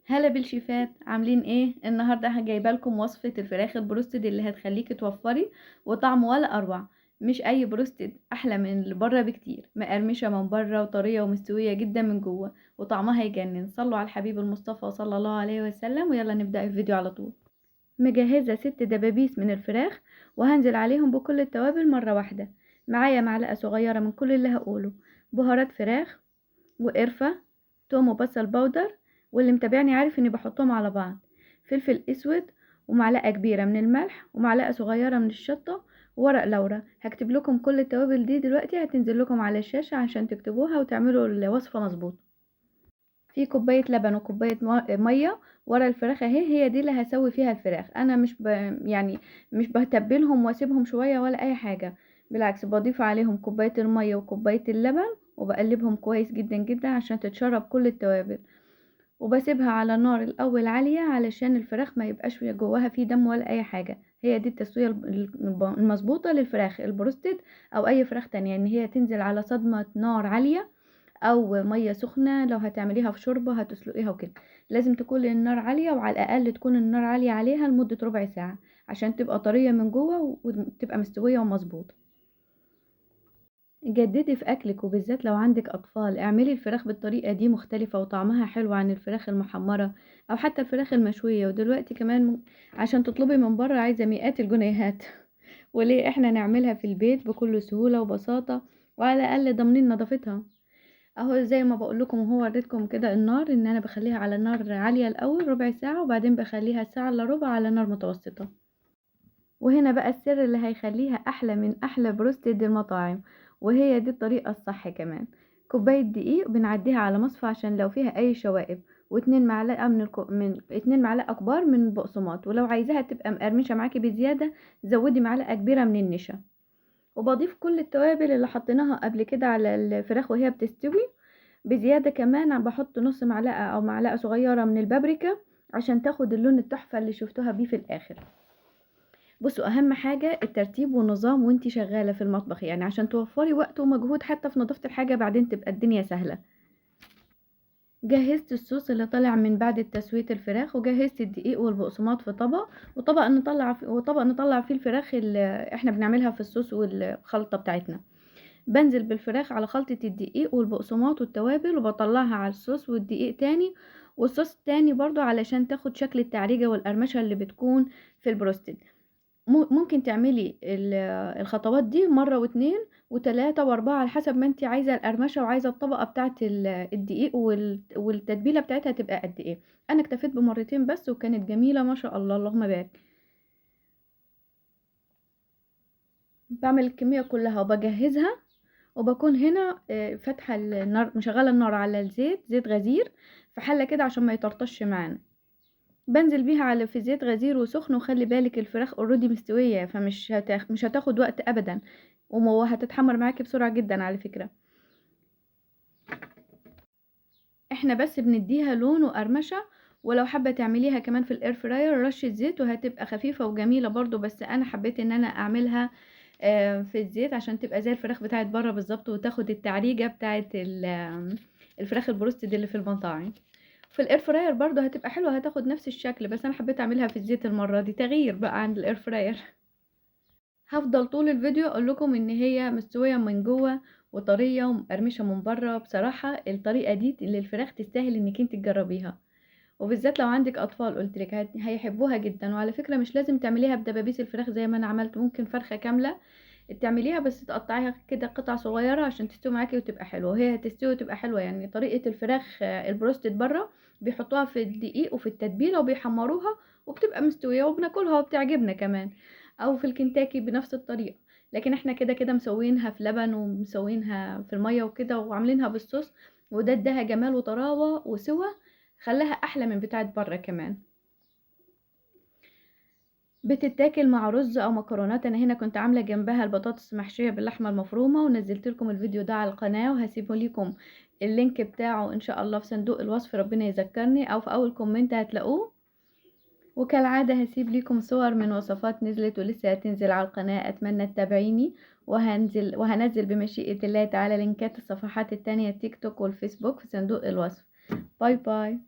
هلا بالشيفات، عاملين ايه؟ النهارده جايبه لكم وصفه الفراخ البروستد اللي هتخليكي توفري وطعم ولا اروع. مش اي بروستد، احلى من اللي بره بكتير، مقرمشه من بره وطريه ومستويه جدا من جوه وطعمها يجنن. صلوا على الحبيب المصطفى صلى الله عليه وسلم، ويلا نبدا الفيديو على طول. مجهزه 6 دبابيس من الفراخ وهنزل عليهم بكل التوابل مره واحده. معايا معلقه صغيره من كل اللي هقوله: بهارات فراخ وقرفة، توم وبصل باودر، واللي متابعني عارف اني بحطهم على بعض، فلفل اسود، ومعلقة كبيرة من الملح، ومعلقة صغيرة من الشطة، وورق لورا. هكتب لكم كل التوابل دي دلوقتي، هتنزل لكم على الشاشة عشان تكتبوها وتعملوا الوصفة مظبوط. في كوباية لبن وكوباية مية ورا الفراخ اهي، هي دي اللي هسوي فيها الفراخ. انا يعني مش بتبلهم واسيبهم شوية ولا اي حاجة، بالعكس بضيف عليهم كوباية المية وكوباية اللبن وبقلبهم كويس جدا جدا عشان تتشرب كل التوابل، وبسيبها على النار الاول عالية علشان الفراخ ما يبقاش جواها فيه دم ولا اي حاجة. هي دي التسوية المظبوطة للفراخ البروستد او اي فراخ تانية، ان هي تنزل على صدمة نار عالية او ميه سخنه. لو هتعمليها في شوربه هتسلقيها وكده، لازم تكون النار عاليه، وعلى الاقل تكون النار عاليه عليها لمده ربع ساعه عشان تبقى طريه من جوه وتبقى مستويه ومظبوطه. جددي في اكلك، وبالذات لو عندك اطفال اعملي الفراخ بالطريقه دي مختلفه وطعمها حلو عن الفراخ المحمره او حتى الفراخ المشويه. ودلوقتي كمان عشان تطلبي من بره عايزه مئات الجنيهات وليه احنا نعملها في البيت بكل سهوله وبساطه، وعلى الاقل ضامنين نظافتها. اهو زي ما بقول لكم، هو وريتكم كده النار، ان انا بخليها على نار عالية الاول ربع ساعة، وبعدين بخليها ساعة الا ربع على نار متوسطة. وهنا بقى السر اللي هيخليها احلى من احلى بروستد المطاعم، وهي دي الطريقة الصح كمان. كوباية دقيق بنعديها على مصفى عشان لو فيها اي شوائب، واتنين معلقة من 2 معلقة كبار من البقسماط، ولو عايزاها تبقى مقرمشة معاكي بزيادة زودي معلقة كبيرة من النشا. وبضيف كل التوابل اللي حطيناها قبل كده على الفراخ وهي بتستوي، بزيادة كمان بحط نص معلقة او معلقة صغيرة من البابريكا عشان تاخد اللون التحفة اللي شفتوها بيه في الاخر. بصوا، اهم حاجة الترتيب والنظام وانتي شغالة في المطبخ، يعني عشان توفري وقت ومجهود حتى في نظافة الحاجة، بعدين تبقى الدنيا سهلة. جهزت الصوص اللي طلع من بعد تسوية الفراخ، وجهزت الدقيق والبقسماط في طبق، وطبق نطلع فيه الفراخ اللي احنا بنعملها في الصوص والخلطة بتاعتنا. بنزل بالفراخ على خلطة الدقيق والبقسماط والتوابل، وبطلعها على الصوص والدقيق تاني والصوص تاني برضو علشان تاخد شكل التعريجة والقرمشة اللي بتكون في البروستد. ممكن تعملي الخطوات دي مرة واتنين وتلاتة واربعة على حسب ما انتي عايزة القرمشة وعايزة الطبقة بتاعة الدقيق والتتبيلة بتاعتها تبقى قد ايه. انا اكتفيت بمرتين بس وكانت جميلة ما شاء الله، اللهم بارك. بعمل الكمية كلها وبجهزها، وبكون هنا فاتحه النار، مشغله النار على الزيت، زيت غزير في حله كده عشان ما يطرطش معانا. بنزل بيها على في زيت غزير وسخن، وخلي بالك الفراخ اوريدي مستويه، مش هتاخد وقت ابدا، وهتتحمر معاكي بسرعه جدا على فكره. احنا بس بنديها لون وقرمشه، ولو حابه تعمليها كمان في الاير فراير رشه زيت وهتبقى خفيفه وجميله برضو، بس انا حبيت ان انا اعملها في الزيت عشان تبقى زي الفراخ بتاعت بره بالظبط، وتاخد التعريجه بتاعت الفراخ البروستد اللي في المطاعم. في الاير فراير برضو هتبقى حلوه، هتاخد نفس الشكل، بس انا حبيت اعملها في الزيت المره دي، تغيير بقى عن الاير فراير. هفضل طول الفيديو اقول لكم ان هي مستويه من جوه وطريه ومقرمشه من بره. بصراحه الطريقه دي للفراخ تستاهل انك انت تجربيها، وبالذات لو عندك اطفال قلتلك هيحبوها جدا. وعلى فكره مش لازم تعمليها بدبابيس الفراخ زي ما انا عملت، ممكن فرخه كامله تعمليها بس تقطعيها كده قطع صغيره عشان تستوي معاكي وتبقى حلوه، وهي هتستوي وتبقى حلوه. يعني طريقه الفراخ البروستد بره بيحطوها في الدقيق وفي التتبيله وبيحمروها وبتبقى مستويه وبناكلها وبتعجبنا كمان، او في الكنتاكي بنفس الطريقه. لكن احنا كده كده مسوينها في لبن ومسوينها في الميه وكده وعاملينها بالصوص، وده اداها جمال وطراوه وسوى، خلاها احلى من بتاعه بره كمان. بتتاكل مع رز او مكرونات. انا هنا كنت عامله جنبها البطاطس محشيه باللحمه المفرومه، ونزلت لكم الفيديو ده على القناه، وهسيبه لكم اللينك بتاعه ان شاء الله في صندوق الوصف، ربنا يذكرني، او في اول كومنت هتلاقوه. وكالعاده هسيب لكم صور من وصفات نزلت ولسه هتنزل على القناه، اتمنى تتابعيني. وهنزل بمشيئه الله تعالى لينكات الصفحات التانية التيك توك والفيسبوك في صندوق الوصف. باي باي.